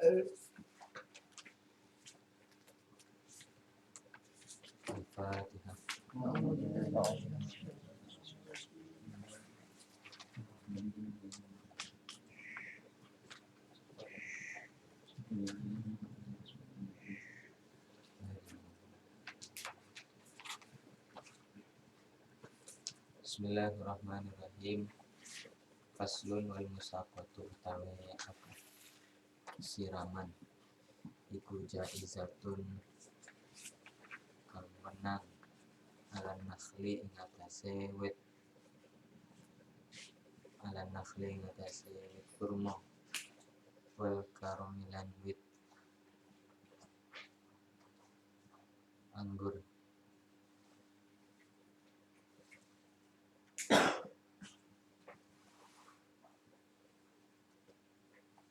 Al-Fatihah. Bismillahirrahmanirrahim. Faslun wal musaqatu utawi apa? Siraman iku jaizatun kang menang alan nakhli ing atase wit kurma wal karomilan wit anggur.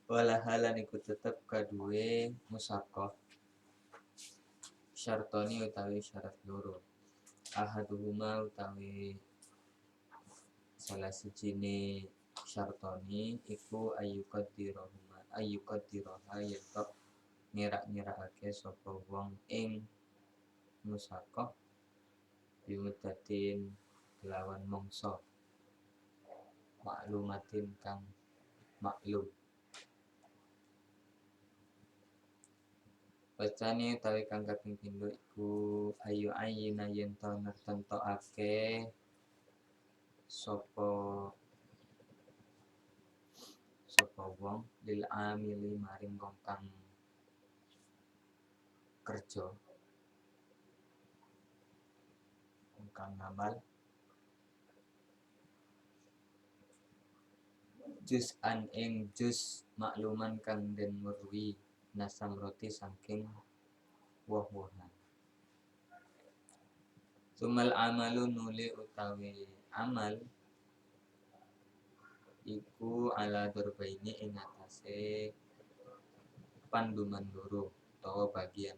Walahalan iku tetep kaduwe musaqah syartoni utawi syarat loro. Ahaduhuma utawi salah sijine syartoni iku ayyukadiroha yaitu ngira-ngirakake sapa wong ing musaqah bimudatin kelawan mangsa maklumatin kang maklum. Bacane utawi kang kaping pindho iku ayu ayina yen to nertentokake sapa wong lil amili maring wong kang kerja, wong kang ngamal jus an ing jus makluman kang den merwi nasam roti saking woh-wohan. Sumal amalu nuli utawi amal iku ala dorbaini ing atase panduman loro utawa bagian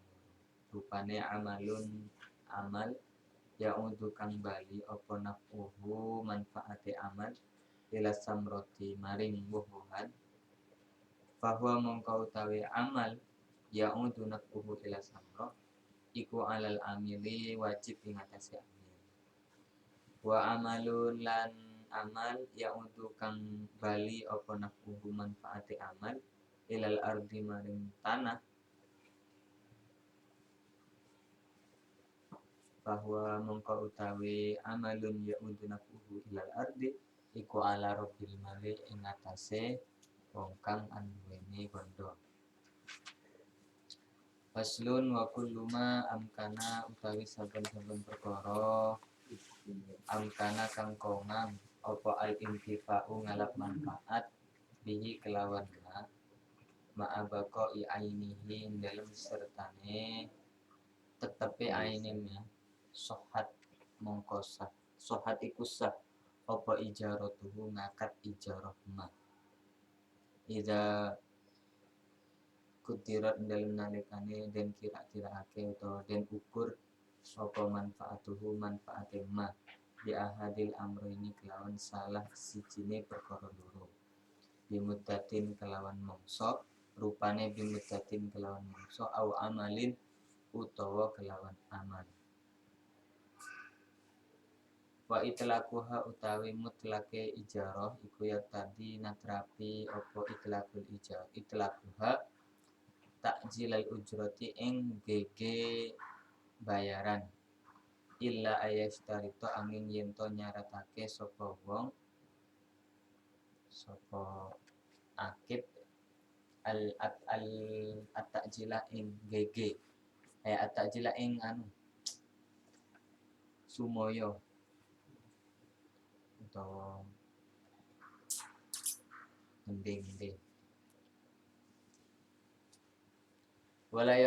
rupane amalun amal ya untuk kang bali apa nafuhu manfaate amal ila samroti maring woh-wohan bahwa mongko utawi amal ya untuk nafuhu ila samro iku alal amili wajib ing atase amil. Wa amalun lan amal ya untuk kang bali apa nafuhu manfaate amal ilal ardi maring tanah bahwa mongko utawi amalun ya untuk nafuhu ilal ardi iku ala rabbil mali ing atase wong kang anduweni bondo. Faslun wa kullu ma amkana utawi saben-saben perkara amkana kang kongang apa al intifa'u ngalap manfaat bihi kelawan ma'abako ainihi dalam sertane tetepe ainimnya sohat mongko sah sohat iku sah apa ijaratuhu ngakat ijarah ma ida kutirat dalam nalikane dan kira-kiraake utawa den ukur apa manfaatuhu manfaate ma di ahadil amroini kelawan salah sijine perkara loro bimutatin kelawan mongso rupane bimutatin kelawan mongso au amalin utawa kelawan amal. Wa itlaquha utawi mutlake ijarah iku ya tadi natrapi apa itlaqul ijarah itlaquha takjilal ujrati ing gege bayaran illa ayastarito angin yento nyaratake sapa wong sapa akib at-takjila ing gege at-takjila ing sumoyo utawa gende-gende. Wala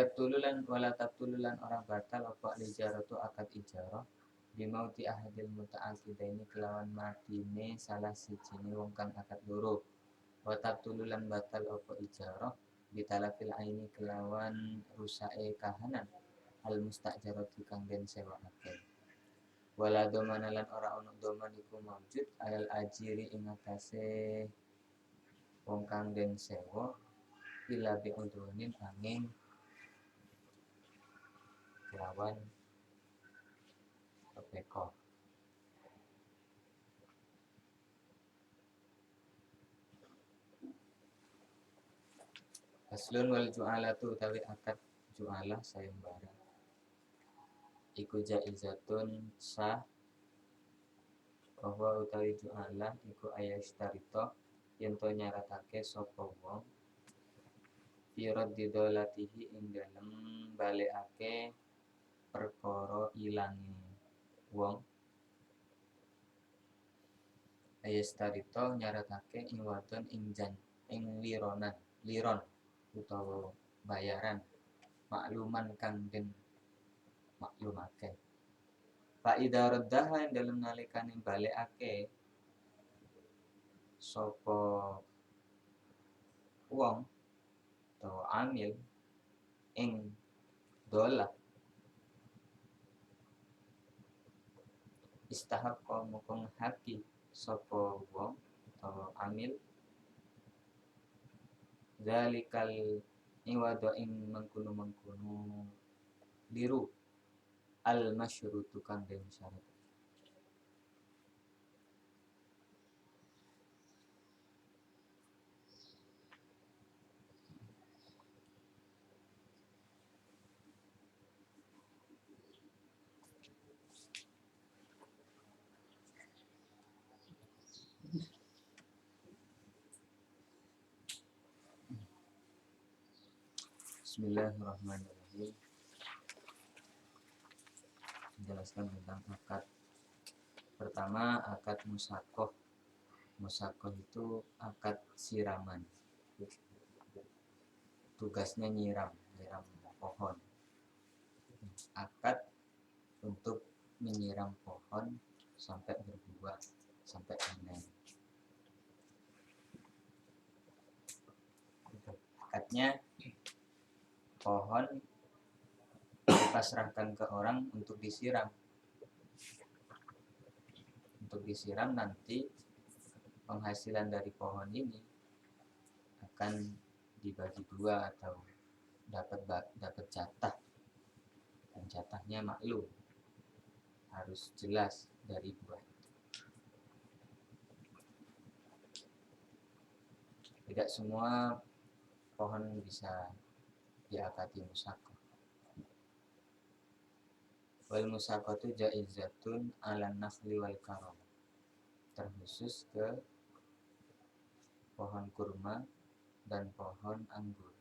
tabtululan orang batal apa ijaratu akad ijarah bimauti ahadil muta'aqidaini kelawan matine salah sijine wong kang akad loro. Wa tabtululan batal apa ijarah bitalafil aini kelawan rusake kahanan al mustajarati kang den sewakake. Wala domana lan ora ono doman iku maujud alal ajiri ing atase wong kang den sewa ila bi'udhunin angin kelawan pepeko. Faslun wal ju'alatu utawi akad ju'alah sayembara iku jaizatun sah bahwa utawi ju'alah iku ayastarito yen to nyaratake sapa wong firad didolatihi ing dalem balekake perkara ilange wong. Ayastarito nyaratake ing wadon ing liron utawa bayaran makluman kang den maklumake. Fa idza raddaha ing dalem nalikane balekake sapa wong utawa amil ing dolah istahaqqa mukong haki sapa wong utawa amil zalikal iwado ing mengkono-mengkono liru al masyrutu kang den syarat. Bismillahirrahmanirrahim. Menjelaskan tentang akad. Pertama, akad musakoh. Musakoh itu akad siraman. Tugasnya nyiram pohon. Akad untuk menyiram pohon sampai berbuah, sampai panen. Akadnya pohon dipasrahkan ke orang untuk disiram. Untuk disiram nanti penghasilan dari pohon ini akan dibagi dua atau dapat jatah. Dan jatahnya maklum. Harus jelas dari buah itu. Tidak semua pohon bisa diakati musakoh. Wal musaqatu jaizatun 'alan nakhli wal karam. Terkhusus ke pohon kurma dan pohon anggur.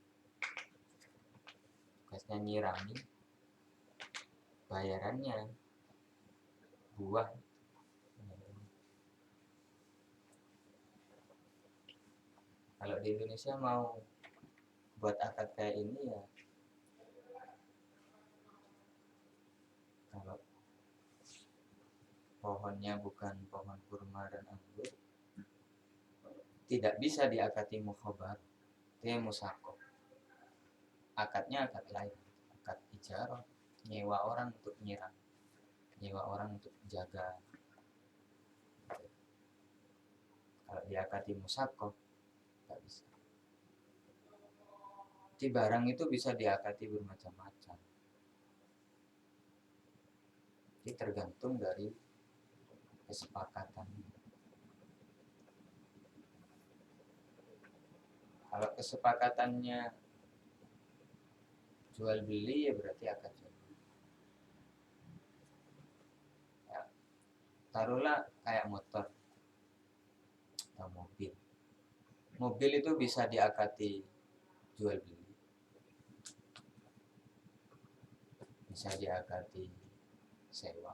Tugasnya nyirami, bayarannya buah. Kalau di Indonesia mau buat akad kayak ini ya, kalau pohonnya bukan pohon kurma dan anggur, tidak bisa diakati mukhabar, itu musakoh. Akadnya akad lain, akad ijarah, nyewa orang untuk nyiram, nyewa orang untuk jaga. Kalau diakati musakoh, nggak bisa. Di barang itu bisa diakati bermacam-macam. Jadi tergantung dari kesepakatan. Kalau kesepakatannya jual beli ya berarti akad jual beli. Ya, taruhlah kayak motor atau mobil. Mobil itu bisa diakati jual beli, bisa diakati sewa,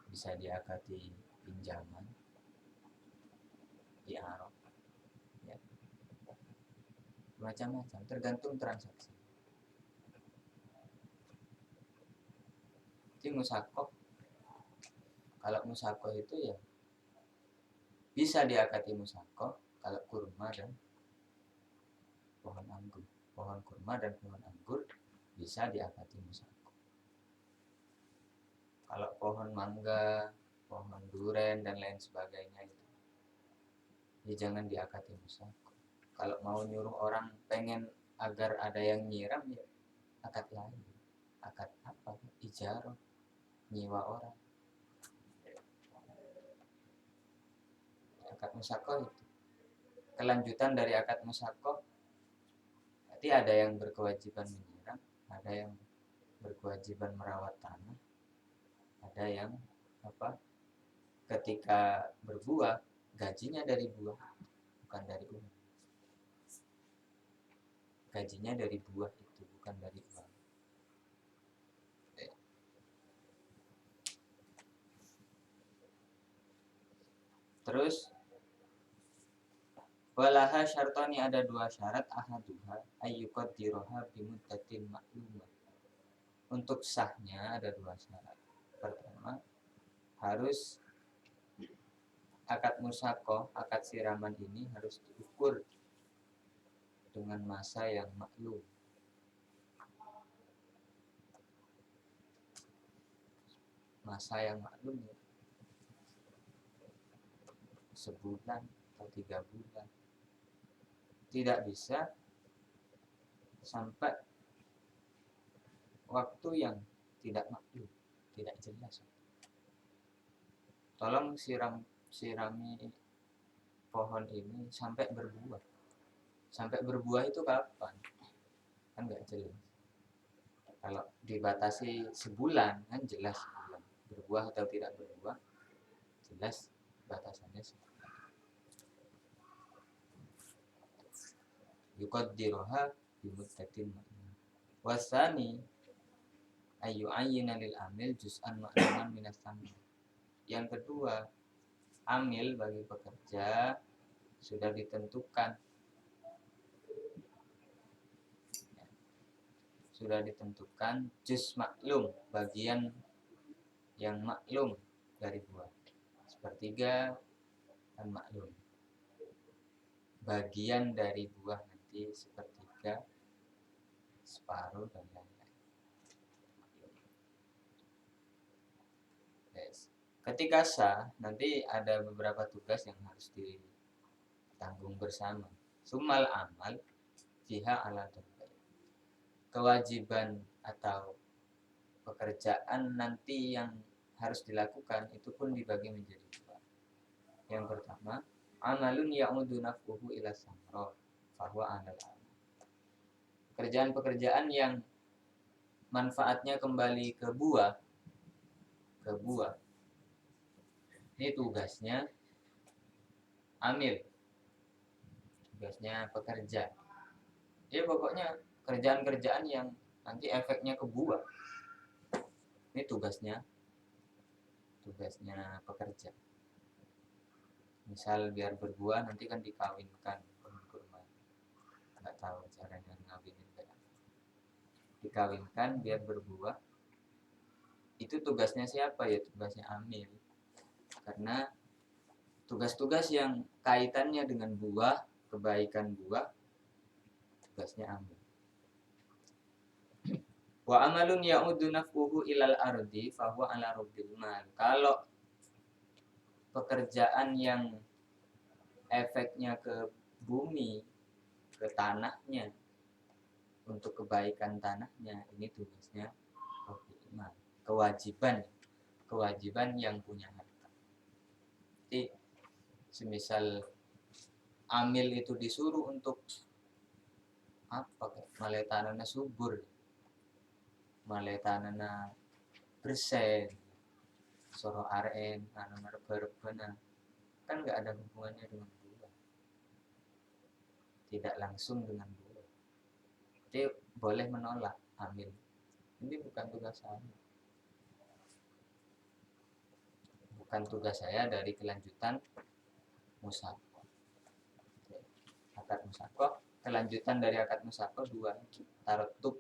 bisa diakati pinjaman, iarah, ya. Macam-macam, tergantung transaksi. Jadi musakoh, kalau musakoh itu ya bisa diakati musakoh kalau kurma dan pohon anggur. Pohon kurma dan pohon anggur bisa diakati musakoh. Kalau pohon mangga, pohon duren dan lain sebagainya itu, ya jangan diakati musakoh. Kalau mau nyuruh orang pengen agar ada yang nyiram ya akad lain. Akad apa? Ijarah, nyewa orang. Akad musakoh itu kelanjutan dari akad musakoh. Berarti ada yang berkewajiban menyiram, ada yang berkewajiban merawat tanah, ada yang apa? Ketika berbuah gajinya dari buah, bukan dari uang. Gajinya dari buah itu, bukan dari uang. Terus walaha syartani, ada dua syarat, ahaduha ayyuqaddiroha bimuddatin maklumah. Untuk sahnya ada dua syarat. Pertama, harus akad musakoh, akad siraman ini harus diukur dengan masa yang maklum. Masa yang maklum ya, sebulan atau 3 bulan. Tidak bisa sampai waktu yang tidak maklum, tidak jelas. Tolong sirami pohon ini sampai berbuah. Sampai berbuah itu kapan? Kan nggak jelas. Kalau dibatasi sebulan kan jelas sebulan. Berbuah atau tidak berbuah jelas batasannya sebulan. Yuqaddiruha bimuddatin ma'lum. Wasani ayyu'ayyina lil amil juz'an ma'luman minas tamim. Yang kedua, amil bagi pekerja sudah ditentukan. Sudah ditentukan juz maklum, bagian yang maklum dari buah. Sepertiga kan maklum. Bagian dari buah nanti sepertiga, separuh dan lain-lain. Yes. Ketika sah, nanti ada beberapa tugas yang harus ditanggung bersama. Sumal amal fiha ala darbain. Kewajiban atau pekerjaan nanti yang harus dilakukan itu pun dibagi menjadi dua. Yang pertama, amalun ya'udu naf'uhu ila samrah fahuwa anal amal. Pekerjaan-pekerjaan yang manfaatnya kembali ke buah. Ini tugasnya amil. Tugasnya pekerja. Ya pokoknya kerjaan-kerjaan yang nanti efeknya ke buah. Ini tugasnya pekerja. Misal biar berbuah nanti kan dikawinkan pohon kurma. Nggak tahu caranya ngawinin kayak. Dikawinkan biar berbuah. Itu tugasnya siapa ya? Tugasnya amil. Karena tugas-tugas yang kaitannya dengan buah, kebaikan buah, tugasnya amil. Wa amalun ya'udu naf'uhu ilal ardi fahuwa ala rabbil mal. Kalau pekerjaan yang efeknya ke bumi, ke tanahnya, untuk kebaikan tanahnya, ini tugasnya rabbil mal. Kewajiban yang punya harta. Jadi semisal amil itu disuruh untuk apa? Malai tanahnya subur, malai tanahnya bersih, soro aren, anu berbena, kan nggak ada hubungannya dengan buah, tidak langsung dengan buah. Jadi boleh menolak amil. Ini bukan tugas saya. Bukan tugas saya dari kelanjutan musakoh. Akad musakoh, kelanjutan dari akad musakoh dua, taratub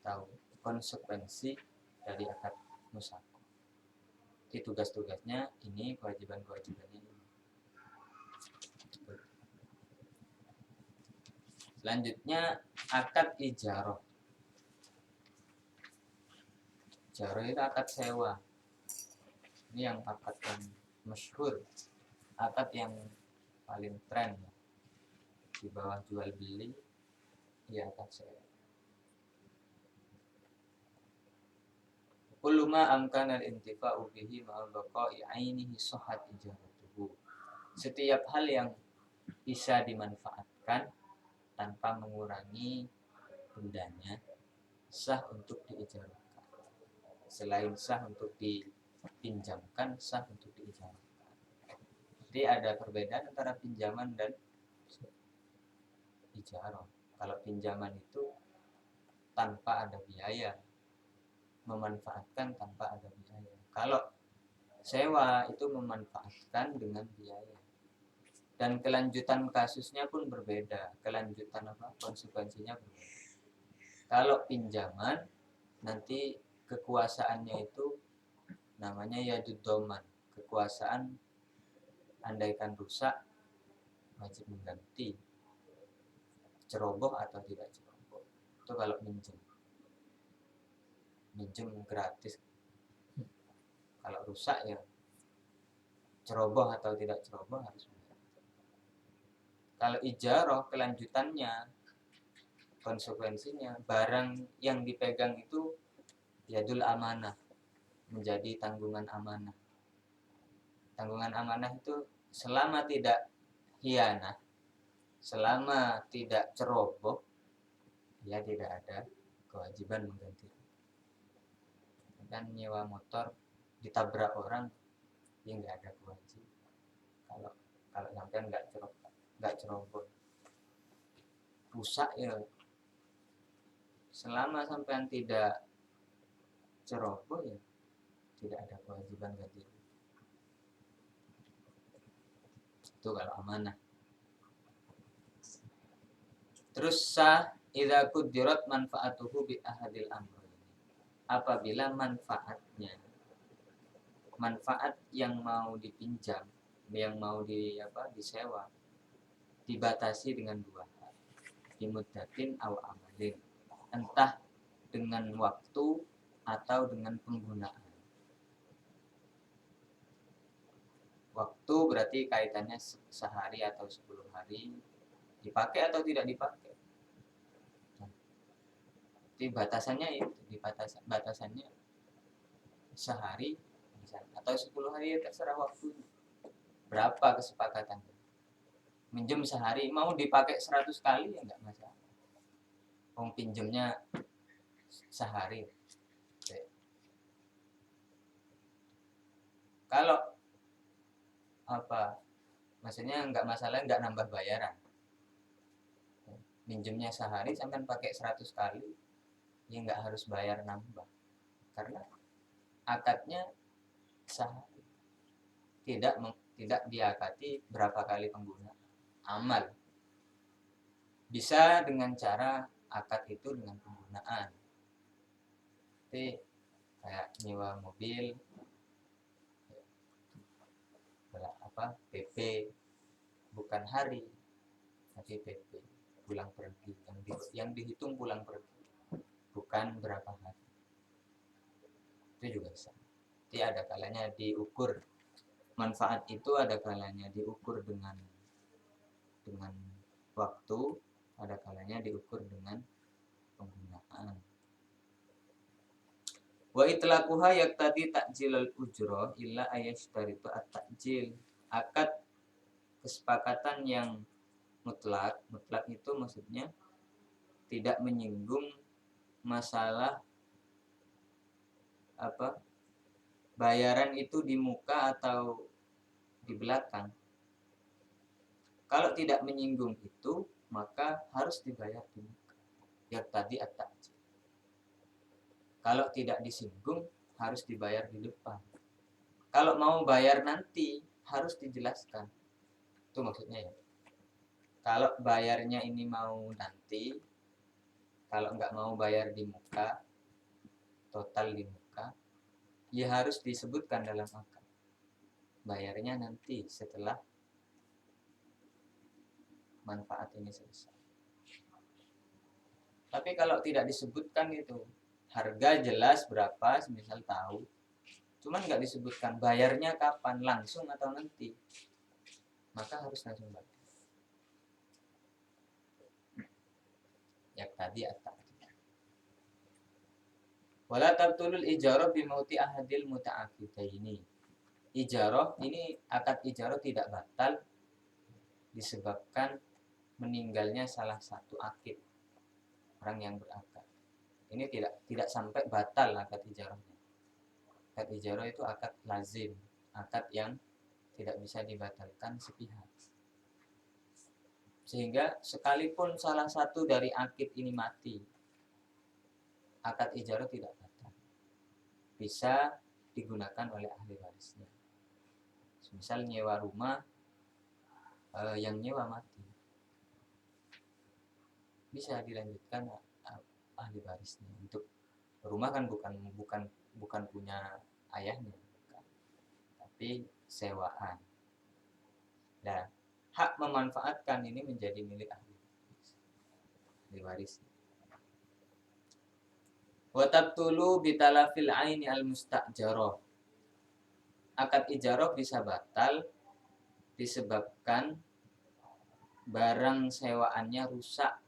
atau konsekuensi dari akad musakoh. Jadi tugas-tugasnya ini, kewajiban-kewajibannya ini. Selanjutnya akad ijarah. Ijarah itu akad sewa. Ini yang akad yang masyhur, akad yang paling tren. di bawah jual beli, di atas sewa. Kullu ma amkana al-intifa'u bihi ma'a baqa'i 'ainihi sahhat ijaratuhu. Setiap hal yang bisa dimanfaatkan tanpa mengurangi bendanya sah untuk diijarahkan. Selain sah untuk dipinjamkan, sah untuk diijarahkan. Jadi ada perbedaan antara pinjaman dan ijarah. Kalau pinjaman itu tanpa ada biaya, memanfaatkan tanpa ada biaya. Kalau sewa itu memanfaatkan dengan biaya. Dan kelanjutan kasusnya pun berbeda. Kelanjutan konsekuensinya berbeda. Kalau pinjaman nanti kekuasaannya itu namanya yadud doman. Kekuasaan andaikan rusak wajib mengganti, ceroboh atau tidak ceroboh. Itu kalau minjem gratis. Kalau rusak ya ceroboh atau tidak ceroboh harus mengganti. Kalau ijarah kelanjutannya, konsekuensinya barang yang dipegang itu yadul amanah, menjadi tanggungan amanah. Tanggungan amanah itu selama tidak khianah, selama tidak ceroboh, ya tidak ada kewajiban mengganti. Dan nyewa motor ditabrak orang, ya nggak ada kewajiban. Kalau sampai nggak ceroboh, rusak ya. Selama sampean tidak ceroboh ya tidak ada kewajiban ganti. Itu kalau amanah. Terus sah idza quddirat manfaatuhu bi ahadil amrayn. Apabila manfaat yang mau dipinjam, yang mau disewa dibatasi dengan dua hal. Bimuddatin aw amalin. Entah dengan waktu atau dengan penggunaan. Waktu berarti kaitannya sehari atau 10 hari, dipakai atau tidak dipakai. Jadi batasannya sehari atau 10 hari, ya terserah waktunya. Berapa kesepakatannya? Minjem sehari, mau dipakai 100 kali ya enggak masalah. Pinjemnya sehari. Oke. Kalau maksudnya enggak masalah, enggak nambah bayaran. Minjemnya sehari sampai pakai 100 kali, ya enggak harus bayar nambah. Karena akadnya sehari. Tidak diakati berapa kali penggunaan. Amal. Bisa dengan cara akad itu dengan penggunaan. Jadi kayak nyewa mobil, PP, bukan hari, tapi PP, pulang pergi, yang dihitung pulang pergi, bukan berapa hari. Itu juga bisa. Jadi ada kalanya diukur manfaat itu, ada kalanya diukur dengan waktu, ada kalanya diukur dengan penggunaan. Wa itlaquha yaqtadi ta'jilal ujrah illa ayashtaritu at-ta'jil. Akad kesepakatan yang mutlak itu maksudnya tidak menyinggung masalah bayaran itu di muka atau di belakang. Kalau tidak menyinggung itu, maka harus dibayar di muka. Yaqtadi at-ta'jil. Kalau tidak disinggung, harus dibayar di depan. Kalau mau bayar nanti, harus dijelaskan. Itu maksudnya ya. Kalau bayarnya ini mau nanti, kalau nggak mau bayar di muka, total di muka, ya harus disebutkan dalam akad. Bayarnya nanti setelah manfaat ini selesai. Tapi kalau tidak disebutkan itu, harga jelas berapa, misal tahu, cuman nggak disebutkan bayarnya kapan, langsung atau nanti, maka harus langsung bayar. tadi at-ta'qid. Wala tabtulul ijarah bimauti ahadil muta'aqidaini. Ijarah ini, akad ijarah tidak batal disebabkan meninggalnya salah satu akid orang yang berakad. Ini tidak sampai batal akad ijarahnya. Akad ijarah itu akad lazim, akad yang tidak bisa dibatalkan sepihak. Sehingga sekalipun salah satu dari akid ini mati, akad ijarah tidak batal. Bisa digunakan oleh ahli warisnya. Misal nyewa rumah, yang nyewa mati, bisa dilanjutkan ahli warisnya. Untuk rumah kan bukan punya ayahnya, tapi sewaan. Nah, hak memanfaatkan ini menjadi milik ahli waris. Wa tabtulu bitalafil aini al-mustajarah. Akad ijarah bisa batal disebabkan barang sewaannya rusak,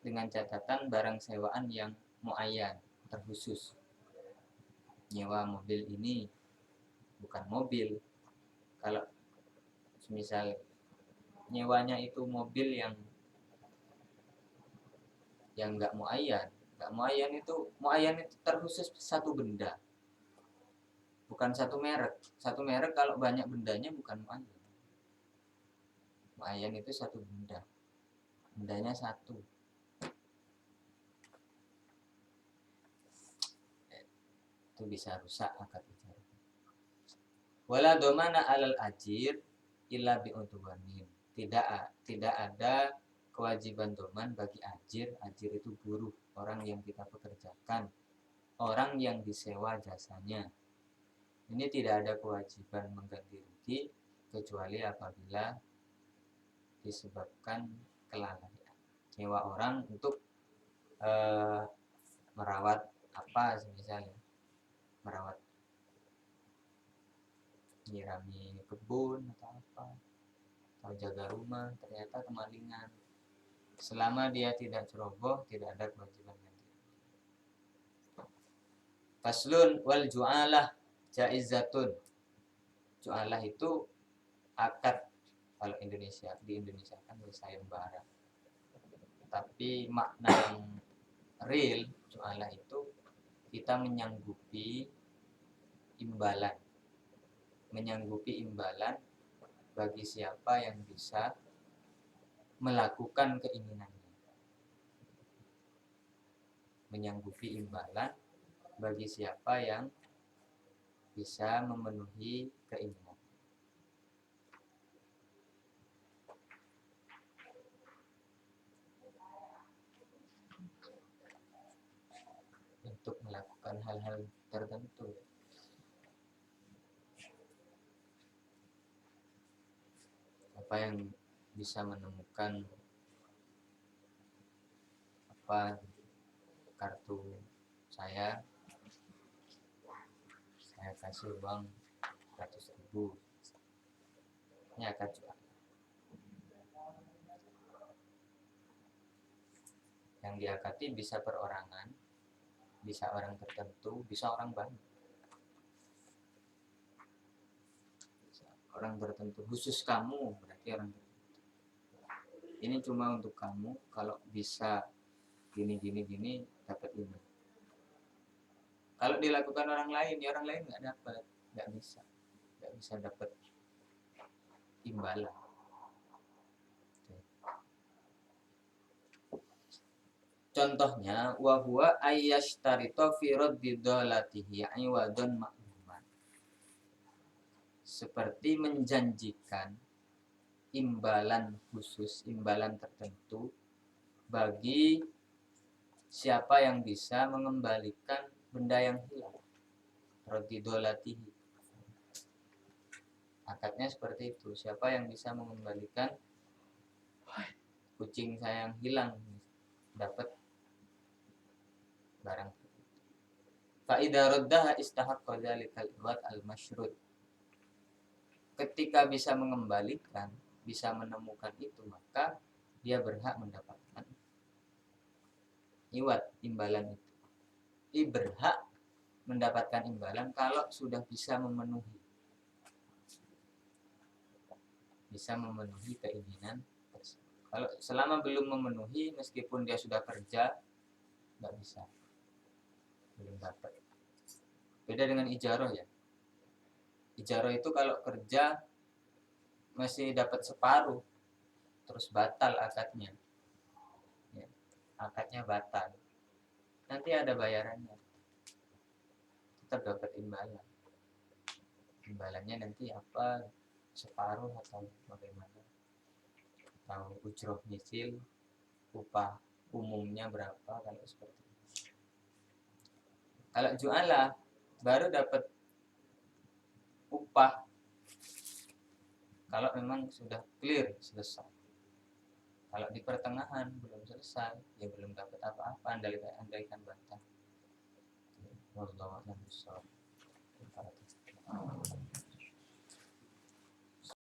dengan catatan barang sewaan yang muayyan, terkhusus. Nyewa mobil ini bukan mobil. Kalau misal nyewanya itu mobil yang nggak muayyan itu terkhusus satu benda, bukan satu merek. Satu merek kalau banyak bendanya bukan muayyan. Muayyan itu satu bendanya satu. Itu bisa rusak akad ijarah. Wala domana alal ajir illa bi'udwanin. Tidak ada kewajiban doman bagi ajir. Ajir itu buruh, orang yang kita pekerjakan, orang yang disewa jasanya. Ini tidak ada kewajiban mengganti rugi kecuali apabila disebabkan kelalaian. Nyewa orang untuk merawat apa, misalnya merawat, nyirami kebun atau apa, atau jaga rumah, ternyata kemalingan. Selama dia tidak ceroboh, tidak ada kewajiban ganti. Faslun wal ju'alah jaizatun. Ju'alah itu akad, kalau di Indonesia kan sayembara. Tapi makna yang real ju'alah itu kita menyanggupi imbalan bagi siapa yang bisa melakukan keinginannya. Menyanggupi imbalan bagi siapa yang bisa memenuhi keinginan. Untuk melakukan hal-hal tertentu. Apa yang bisa menemukan kartu saya kasih uang 100.000. Ini akad jual. Yang diakati bisa perorangan, bisa orang tertentu, bisa orang banyak. Orang tertentu, khusus kamu, berarti orang tertentu. Ini cuma untuk kamu, kalau bisa gini dapat ini. Kalau dilakukan orang lain, ya orang lain nggak bisa dapat imbalan. Contohnya, wa huwa ayyashtarita fi raddi dhalatihi iwadun ma'luman. Seperti menjanjikan imbalan khusus, imbalan tertentu bagi siapa yang bisa mengembalikan benda yang hilang. Raddi dhalatihi. Akadnya seperti itu. Siapa yang bisa mengembalikan kucing saya yang hilang, dapat barang. Fa idza raddaha istahaqqa dzalikal iwad al-masyrud. Ketika bisa mengembalikan, bisa menemukan itu, maka dia berhak mendapatkan iwat imbalan itu. Berhak mendapatkan imbalan kalau sudah bisa memenuhi keinginan tersebut. Kalau selama belum memenuhi, meskipun dia sudah kerja, nggak bisa, belum dapat. Beda dengan ijaroh ya. Ijaroh itu kalau kerja masih dapat separuh, terus batal akadnya, ya, akadnya batal, nanti ada bayarannya, tetap dapat imbalan. Imbalannya nanti apa, separuh atau bagaimana, atau ujroh misil, upah umumnya berapa, kalau seperti itu. Kalau jualah baru dapat upah kalau memang sudah clear, selesai. Kalau di pertengahan belum selesai, ya belum dapat apa-apa, andaikan bantah. Wallahu a'lam bishawab.